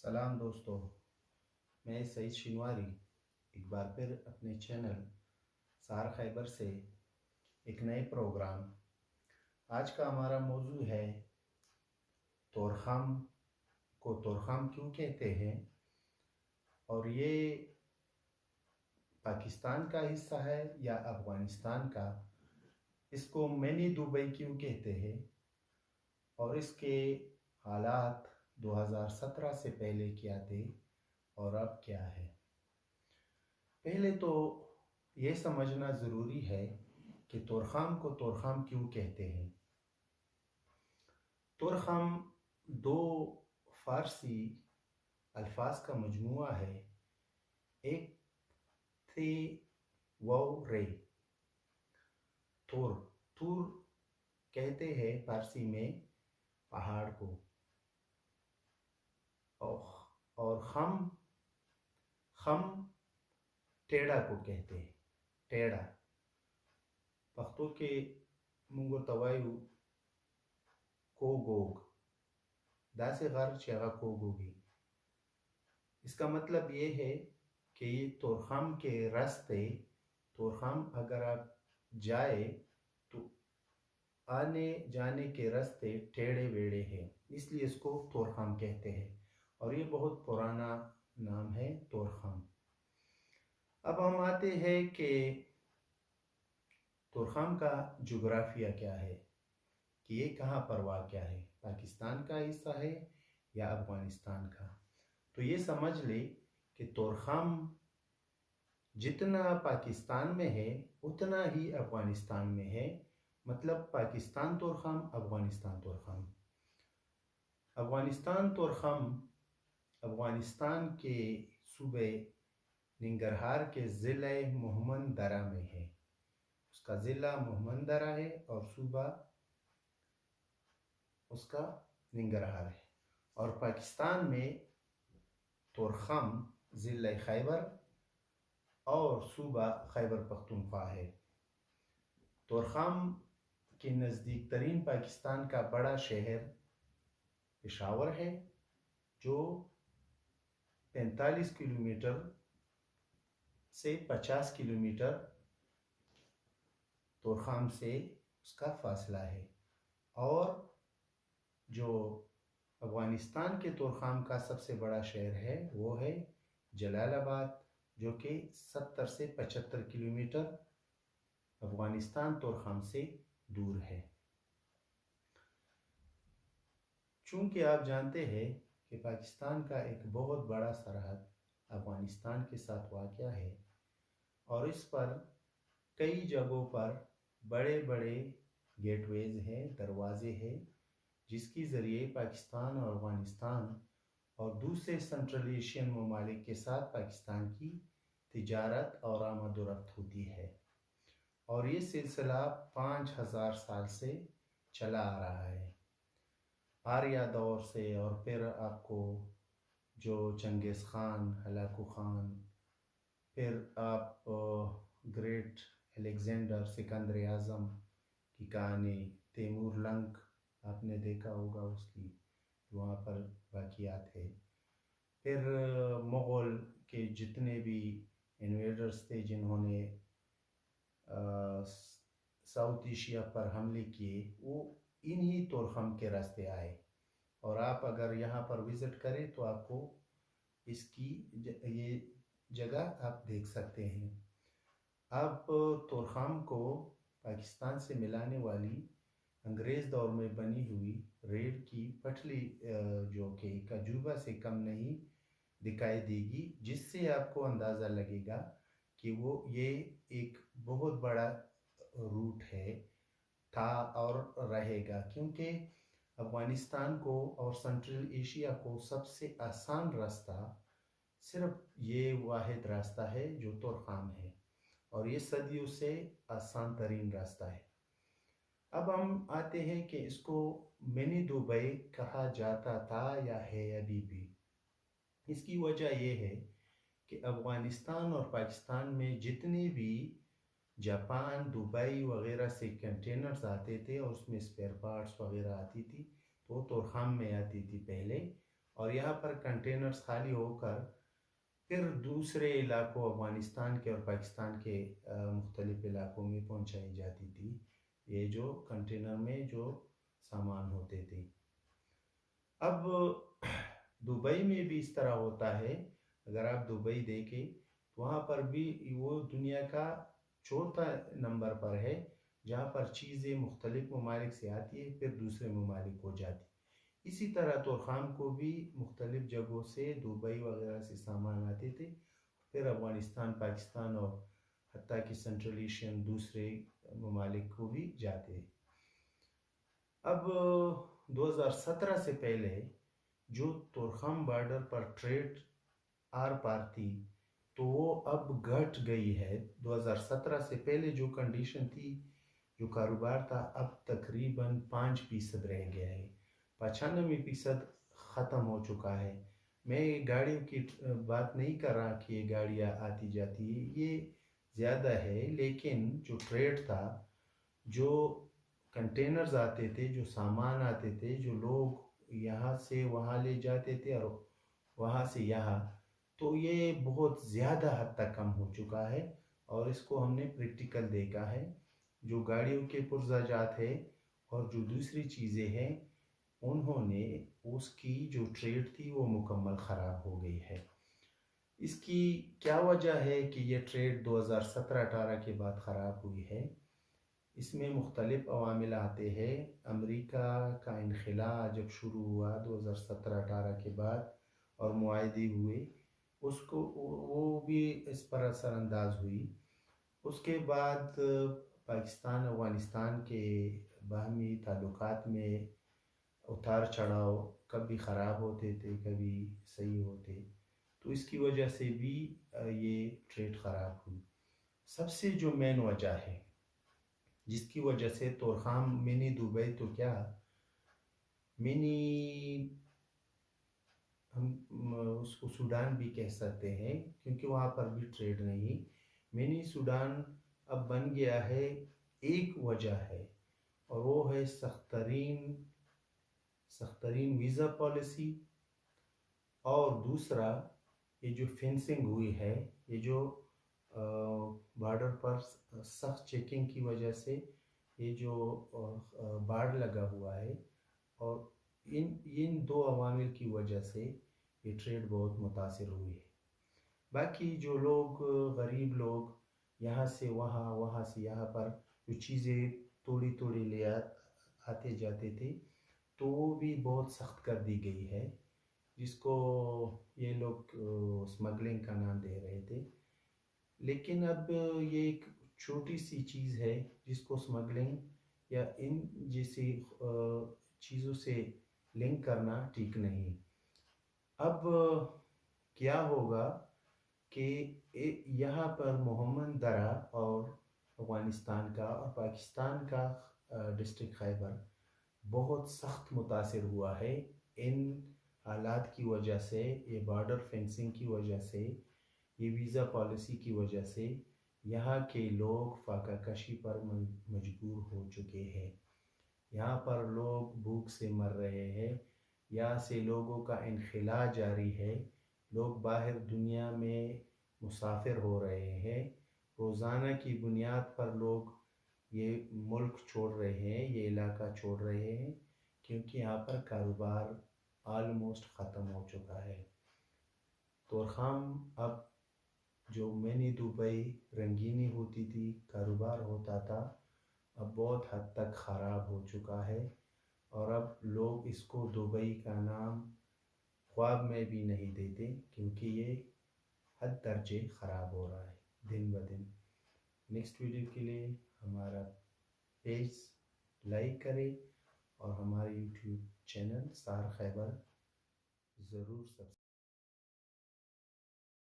سلام دوستو، میں سعید شنواری ایک بار پھر اپنے چینل سہار خیبر سے ایک نئے پروگرام. آج کا ہمارا موضوع ہے طورخم کو طورخم کیوں کہتے ہیں، اور یہ پاکستان کا حصہ ہے یا افغانستان کا. اس کو منی دبئی کیوں کہتے ہیں اور اس کے حالات 2017 سے پہلے کیا تھے اور اب کیا ہے. پہلے تو یہ سمجھنا ضروری ہے کہ طورخم کو طورخم کیوں کہتے ہیں. طورخم دو فارسی الفاظ کا مجموعہ ہے. ایک تھے و رے. تور کہتے ہیں فارسی میں پہاڑ کو، اور خم ٹیڑا کو کہتے ہیں. ٹیڑا پختو کے منگو توائیو کو گوگ دا سے غر چیغا کو گوگی. اس کا مطلب یہ ہے کہ یہ طورخم کے راستے، طورخم اگر آپ جائے تو آنے جانے کے راستے ٹیڑے ویڑے ہیں، اس لیے اس کو طورخم کہتے ہیں، اور یہ بہت پرانا نام ہے طورخم. اب ہم آتے ہیں کہ طورخم کا جغرافیہ کیا ہے، کہ یہ کہاں پر واقع ہے، پاکستان کا حصہ ہے یا افغانستان کا. تو یہ سمجھ لے کہ طورخم جتنا پاکستان میں ہے اتنا ہی افغانستان میں ہے. مطلب پاکستان طورخم، افغانستان طورخم. افغانستان طورخم افغانستان کے صوبے ننگرہار کے ضلع مومند درہ میں ہے. اس کا ضلع مومند درہ ہے اور صوبہ اس کا ننگرہار ہے. اور پاکستان میں طورخم ضلع خیبر اور صوبہ خیبر پختونخوا ہے. طورخم کے نزدیک ترین پاکستان کا بڑا شہر پشاور ہے، جو 45 کلومیٹر سے 50 کلومیٹر طورخم سے اس کا فاصلہ ہے. اور جو افغانستان کے طورخم کا سب سے بڑا شہر ہے وہ ہے جلال آباد، جو کہ 70 سے 75 کلومیٹر افغانستان طورخم سے دور ہے. چونکہ آپ جانتے ہیں کہ پاکستان کا ایک بہت بڑا سرحد افغانستان کے ساتھ واقع ہے، اور اس پر کئی جگہوں پر بڑے بڑے گیٹ ویز ہیں، دروازے ہیں، جس کی ذریعے پاکستان اور افغانستان اور دوسرے سنٹرل ایشین ممالک کے ساتھ پاکستان کی تجارت اور آمد و رفت ہوتی ہے. اور یہ سلسلہ 5000 سال سے چلا آ رہا ہے، آریہ دور سے. اور پھر آپ کو جو چنگیز خان، ہلاکو خان، پھر آپ گریٹ الیگزینڈر سکندر اعظم کی کہانی، تیمور لنگ آپ نے دیکھا ہوگا اس کی وہاں پر واقعات ہے. پھر مغل کے جتنے بھی انویڈرز تھے جنہوں نے ساؤتھ ایشیا پر حملے کیے، وہ انہی طورخم کے راستے آئے. اور آپ اگر یہاں پر وزٹ کریں تو آپ کو اس کی یہ جگہ آپ دیکھ سکتے ہیں. اب طورخم کو پاکستان سے ملانے والی انگریز دور میں بنی ہوئی ریل کی پٹری جو کہ کجوبہ سے کم نہیں دکھائی دے گی، جس سے آپ کو اندازہ لگے گا کہ وہ یہ ایک بہت بڑا روٹ ہے، تھا اور رہے گا. کیونکہ افغانستان کو اور سنٹرل ایشیا کو سب سے آسان راستہ صرف یہ واحد راستہ ہے جو طورخم ہے، اور یہ صدیوں سے آسان ترین راستہ ہے. اب ہم آتے ہیں کہ اس کو منی دبئی کہا جاتا تھا یا ہے ابھی بھی. اس کی وجہ یہ ہے کہ افغانستان اور پاکستان میں جتنے بھی جاپان، دبئی وغیرہ سے کنٹینرز آتے تھے اور اس میں اسپیئر پارٹس وغیرہ آتی تھی، تو وہ طورخم میں آتی تھی پہلے. اور یہاں پر کنٹینرز خالی ہو کر پھر دوسرے علاقوں افغانستان کے اور پاکستان کے مختلف علاقوں میں پہنچائی جاتی تھی یہ جو کنٹینر میں جو سامان ہوتے تھے. اب دبئی میں بھی اس طرح ہوتا ہے. اگر آپ دبئی دیکھیں وہاں پر بھی وہ دنیا کا چوتھا نمبر پر ہے جہاں پر چیزیں مختلف ممالک سے آتی ہیں پھر دوسرے ممالک کو جاتی. اسی طرح طورخام کو بھی مختلف جگہوں سے دبئی وغیرہ سے سامان آتے تھے پھر افغانستان پاکستان اور حتیٰ کہ سینٹرل ایشین دوسرے ممالک کو بھی جاتے. اب 2017 سے پہلے جو طورخام بارڈر پر ٹریڈ آر پار تھی تو وہ اب گھٹ گئی ہے. 2017 سے پہلے جو کنڈیشن تھی جو کاروبار تھا اب تقریباً 5% رہ گیا ہے. 95% ختم ہو چکا ہے. میں گاڑیوں کی بات نہیں کر رہا کہ یہ گاڑیاں آتی جاتی ہے یہ زیادہ ہے لیکن جو ٹریڈ تھا جو کنٹینرز آتے تھے جو سامان آتے تھے جو لوگ یہاں سے وہاں لے جاتے تھے اور وہاں سے یہاں تو یہ بہت زیادہ حد تک کم ہو چکا ہے اور اس کو ہم نے پریکٹیکل دیکھا ہے. جو گاڑیوں کے پرزہ جات ہے اور جو دوسری چیزیں ہیں انہوں نے اس کی جو ٹریڈ تھی وہ مکمل خراب ہو گئی ہے. اس کی کیا وجہ ہے کہ یہ ٹریڈ 2017-18 کے بعد خراب ہوئی ہے؟ اس میں مختلف عوامل آتے ہیں. امریکہ کا انخلاء جب شروع ہوا 2017-18 کے بعد اور معاہدے ہوئے اس کو وہ بھی اس پر اثر انداز ہوئی. اس کے بعد پاکستان افغانستان کے باہمی تعلقات میں اتار چڑھاؤ کبھی خراب ہوتے تھے کبھی صحیح ہوتے تو اس کی وجہ سے بھی یہ ٹریڈ خراب ہوئی. سب سے جو مین وجہ ہے جس کی وجہ سے طورخام منی دبئی تو کیا منی ہم اس کو سوڈان بھی کہہ سکتے ہیں کیونکہ وہاں پر بھی ٹریڈ نہیں. منی سوڈان اب بن گیا ہے ایک وجہ ہے اور وہ ہے سخت ترین ویزا پالیسی اور دوسرا یہ جو فینسنگ ہوئی ہے یہ جو بارڈر پر سخت چیکنگ کی وجہ سے یہ جو بارڈ لگا ہوا ہے اور ان دو عوامل کی وجہ سے یہ ٹریڈ بہت متاثر ہوئی ہے. باقی جو لوگ غریب لوگ یہاں سے وہاں وہاں سے یہاں پر جو چیزیں توڑی لے آتے جاتے تھے تو وہ بھی بہت سخت کر دی گئی ہے جس کو یہ لوگ اسمگلنگ کا نام دے رہے تھے. لیکن اب یہ ایک چھوٹی سی چیز ہے جس کو اسمگلنگ یا ان جیسی چیزوں سے لنک کرنا ٹھیک نہیں. اب کیا ہوگا کہ یہاں پر محمد درہ اور افغانستان کا اور پاکستان کا ڈسٹرکٹ خیبر بہت سخت متاثر ہوا ہے ان حالات کی وجہ سے. یہ بارڈر فینسنگ کی وجہ سے یہ ویزا پالیسی کی وجہ سے یہاں کے لوگ فاقہ کشی پر مجبور ہو چکے ہیں. یہاں پر لوگ بھوک سے مر رہے ہیں. یہاں سے لوگوں کا انخلاء جاری ہے. لوگ باہر دنیا میں مسافر ہو رہے ہیں. روزانہ کی بنیاد پر لوگ یہ ملک چھوڑ رہے ہیں یہ علاقہ چھوڑ رہے ہیں کیونکہ یہاں پر کاروبار آلموسٹ ختم ہو چکا ہے. طورخام اب جو منی دبئی رنگینی ہوتی تھی کاروبار ہوتا تھا اب بہت حد تک خراب ہو چکا ہے اور اب لوگ اس کو دبئی کا نام خواب میں بھی نہیں دیتے کیونکہ یہ حد درجے خراب ہو رہا ہے دن بدن. نیکسٹ ویڈیو کے لیے ہمارا پیج لائک کریں اور ہمارے یوٹیوب چینل سار خیبر ضرور سبسکرائب